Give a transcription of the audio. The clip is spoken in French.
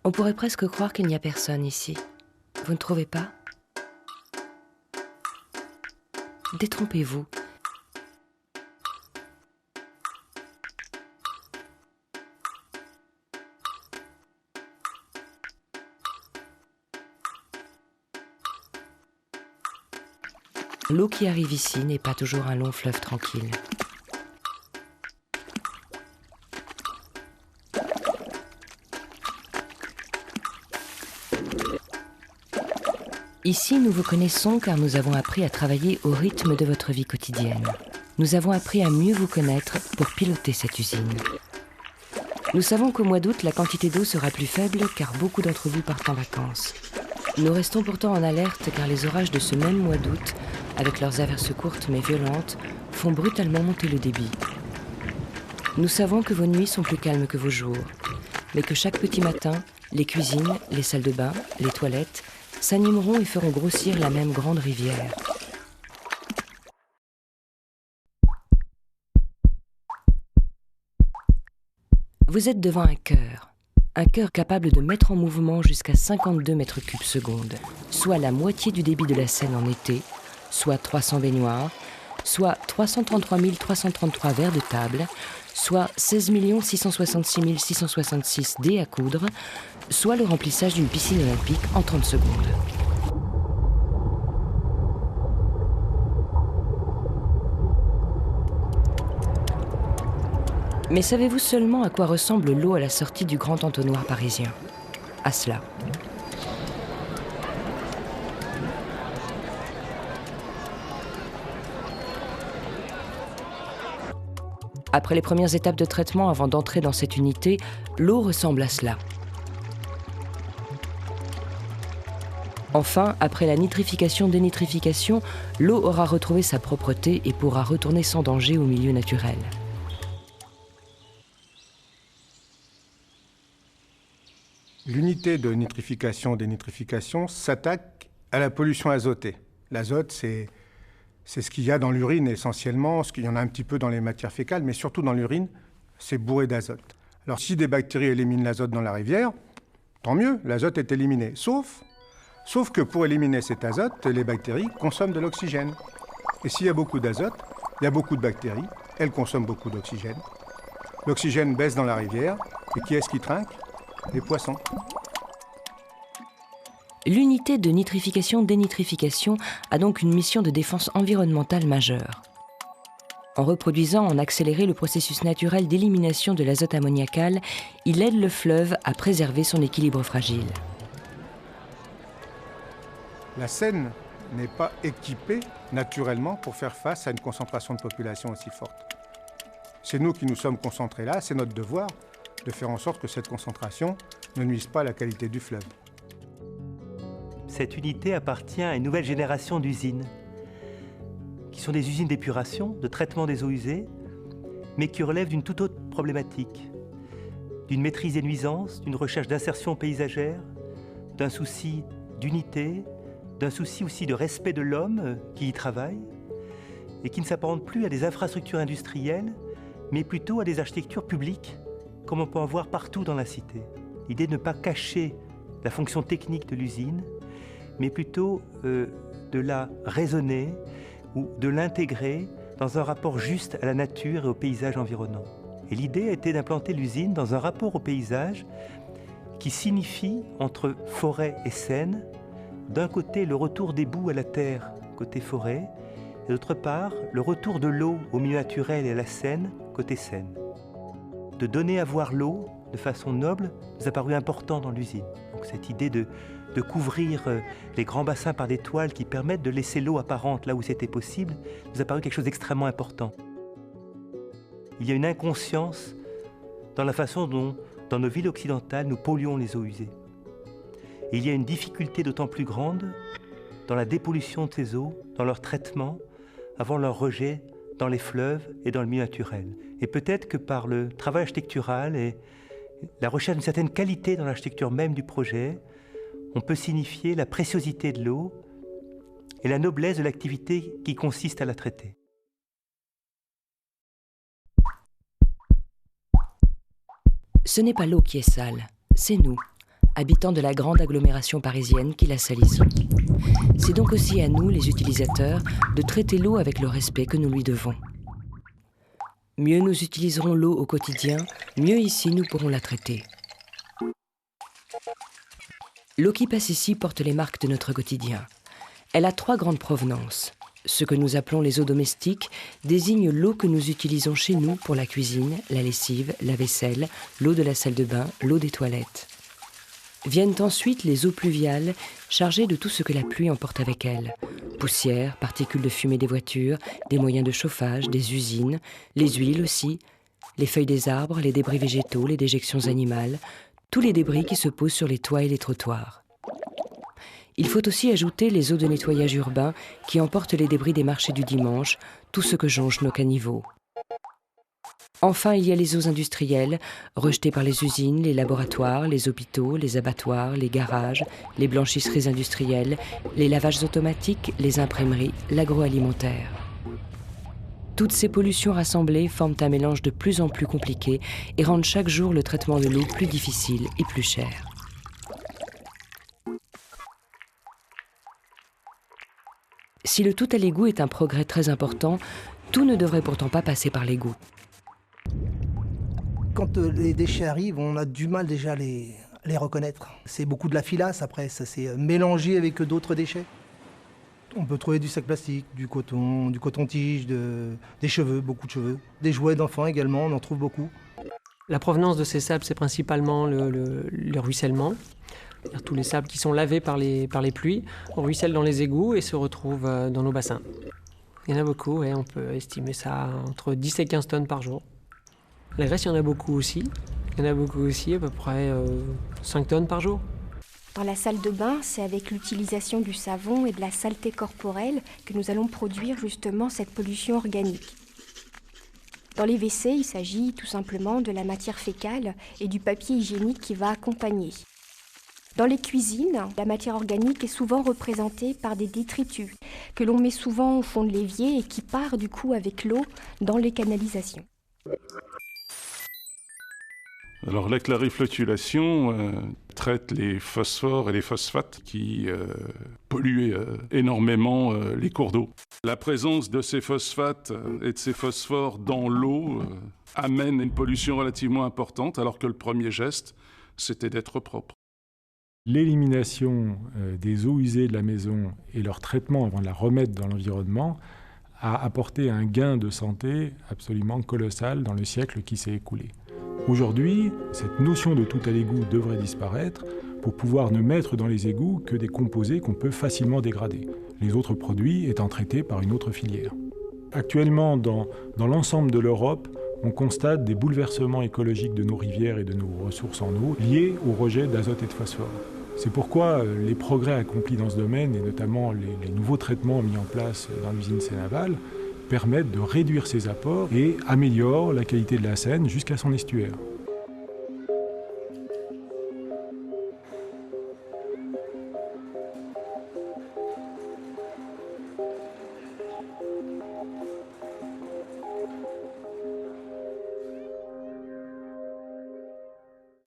On pourrait presque croire qu'il n'y a personne ici. Vous ne trouvez pas? Détrompez-vous. L'eau qui arrive ici n'est pas toujours un long fleuve tranquille. Ici, nous vous connaissons car nous avons appris à travailler au rythme de votre vie quotidienne. Nous avons appris à mieux vous connaître pour piloter cette usine. Nous savons qu'au mois d'août, la quantité d'eau sera plus faible car beaucoup d'entre vous partent en vacances. Nous restons pourtant en alerte car les orages de ce même mois d'août, avec leurs averses courtes mais violentes, font brutalement monter le débit. Nous savons que vos nuits sont plus calmes que vos jours, mais que chaque petit matin, les cuisines, les salles de bain, les toilettes s'animeront et feront grossir la même grande rivière. Vous êtes devant un cœur capable de mettre en mouvement jusqu'à 52 mètres cubes secondes, soit la moitié du débit de la Seine en été, soit 300 baignoires, soit 333 333 verres de table, soit 16 666 666 dés à coudre, soit le remplissage d'une piscine olympique en 30 secondes. Mais savez-vous seulement à quoi ressemble l'eau à la sortie du grand entonnoir parisien? À cela. Après les premières étapes de traitement avant d'entrer dans cette unité, l'eau ressemble à cela. Enfin, après la nitrification-dénitrification, l'eau aura retrouvé sa propreté et pourra retourner sans danger au milieu naturel. L'unité de nitrification-dénitrification s'attaque à la pollution azotée. L'azote, c'est ce qu'il y a dans l'urine essentiellement, ce qu'il y en a un petit peu dans les matières fécales, mais surtout dans l'urine, c'est bourré d'azote. Alors si des bactéries éliminent l'azote dans la rivière, tant mieux, l'azote est éliminé. Sauf que pour éliminer cet azote, les bactéries consomment de l'oxygène. Et s'il y a beaucoup d'azote, il y a beaucoup de bactéries, elles consomment beaucoup d'oxygène. L'oxygène baisse dans la rivière, et qui est-ce qui trinque? Les poissons. L'unité de nitrification-dénitrification a donc une mission de défense environnementale majeure. En reproduisant en accéléré le processus naturel d'élimination de l'azote ammoniacal, il aide le fleuve à préserver son équilibre fragile. La Seine n'est pas équipée naturellement pour faire face à une concentration de population aussi forte. C'est nous qui nous sommes concentrés là, c'est notre devoir de faire en sorte que cette concentration ne nuise pas à la qualité du fleuve. Cette unité appartient à une nouvelle génération d'usines, qui sont des usines d'épuration, de traitement des eaux usées, mais qui relèvent d'une toute autre problématique, d'une maîtrise des nuisances, d'une recherche d'insertion paysagère, d'un souci d'unité, d'un souci aussi de respect de l'homme qui y travaille, et qui ne s'apparente plus à des infrastructures industrielles, mais plutôt à des architectures publiques, comme on peut en voir partout dans la cité. L'idée de ne pas cacher la fonction technique de l'usine, mais plutôt de la raisonner ou de l'intégrer dans un rapport juste à la nature et au paysage environnant. Et l'idée a été d'implanter l'usine dans un rapport au paysage qui signifie, entre forêt et Seine, d'un côté le retour des boues à la terre, côté forêt, et d'autre part le retour de l'eau au milieu naturel et à la Seine, côté Seine. De donner à voir l'eau de façon noble nous a paru important dans l'usine. Donc cette idée de couvrir les grands bassins par des toiles qui permettent de laisser l'eau apparente là où c'était possible nous a paru quelque chose d'extrêmement important. Il y a une inconscience dans la façon dont, dans nos villes occidentales, nous polluons les eaux usées. Et il y a une difficulté d'autant plus grande dans la dépollution de ces eaux, dans leur traitement, avant leur rejet dans les fleuves et dans le milieu naturel. Et peut-être que par le travail architectural et la recherche d'une certaine qualité dans l'architecture même du projet, on peut signifier la préciosité de l'eau et la noblesse de l'activité qui consiste à la traiter. Ce n'est pas l'eau qui est sale, c'est nous. habitants de la grande agglomération parisienne qui la salissons. C'est donc aussi à nous, les utilisateurs, de traiter l'eau avec le respect que nous lui devons. Mieux nous utiliserons l'eau au quotidien, mieux ici nous pourrons la traiter. L'eau qui passe ici porte les marques de notre quotidien. Elle a 3 grandes provenances. Ce que nous appelons les eaux domestiques désigne l'eau que nous utilisons chez nous pour la cuisine, la lessive, la vaisselle, l'eau de la salle de bain, l'eau des toilettes. Viennent ensuite les eaux pluviales, chargées de tout ce que la pluie emporte avec elle. Poussière, particules de fumée des voitures, des moyens de chauffage, des usines, les huiles aussi, les feuilles des arbres, les débris végétaux, les déjections animales, tous les débris qui se posent sur les toits et les trottoirs. Il faut aussi ajouter les eaux de nettoyage urbain qui emportent les débris des marchés du dimanche, tout ce que jonchent nos caniveaux. Enfin, il y a les eaux industrielles, rejetées par les usines, les laboratoires, les hôpitaux, les abattoirs, les garages, les blanchisseries industrielles, les lavages automatiques, les imprimeries, l'agroalimentaire. Toutes ces pollutions rassemblées forment un mélange de plus en plus compliqué et rendent chaque jour le traitement de l'eau plus difficile et plus cher. Si le tout à l'égout est un progrès très important, tout ne devrait pourtant pas passer par l'égout. Quand les déchets arrivent, on a du mal déjà à les reconnaître. C'est beaucoup de la filasse après, ça s'est mélangé avec d'autres déchets. On peut trouver du sac plastique, du coton-tige, des cheveux, beaucoup de cheveux. Des jouets d'enfants également, on en trouve beaucoup. La provenance de ces sables, c'est principalement le ruissellement. C'est-à-dire tous les sables qui sont lavés par les pluies ruissellent dans les égouts et se retrouvent dans nos bassins. Il y en a beaucoup, et on peut estimer ça entre 10 et 15 tonnes par jour. La Grèce, il y en a beaucoup aussi. Il y en a beaucoup aussi, à peu près 5 tonnes par jour. Dans la salle de bain, c'est avec l'utilisation du savon et de la saleté corporelle que nous allons produire justement cette pollution organique. Dans les WC, il s'agit tout simplement de la matière fécale et du papier hygiénique qui va accompagner. Dans les cuisines, la matière organique est souvent représentée par des détritus que l'on met souvent au fond de l'évier et qui part du coup avec l'eau dans les canalisations. Alors la clarifloculation traite les phosphores et les phosphates qui polluent énormément les cours d'eau. La présence de ces phosphates et de ces phosphores dans l'eau amène une pollution relativement importante, alors que le premier geste, c'était d'être propre. L'élimination des eaux usées de la maison et leur traitement avant de la remettre dans l'environnement a apporté un gain de santé absolument colossal dans le siècle qui s'est écoulé. Aujourd'hui, cette notion de tout à l'égout devrait disparaître pour pouvoir ne mettre dans les égouts que des composés qu'on peut facilement dégrader, les autres produits étant traités par une autre filière. Actuellement, dans l'ensemble de l'Europe, on constate des bouleversements écologiques de nos rivières et de nos ressources en eau liés au rejet d'azote et de phosphore. C'est pourquoi les progrès accomplis dans ce domaine, et notamment les nouveaux traitements mis en place dans l'usine Seine-Aval, permettent de réduire ces apports et améliorent la qualité de la Seine jusqu'à son estuaire.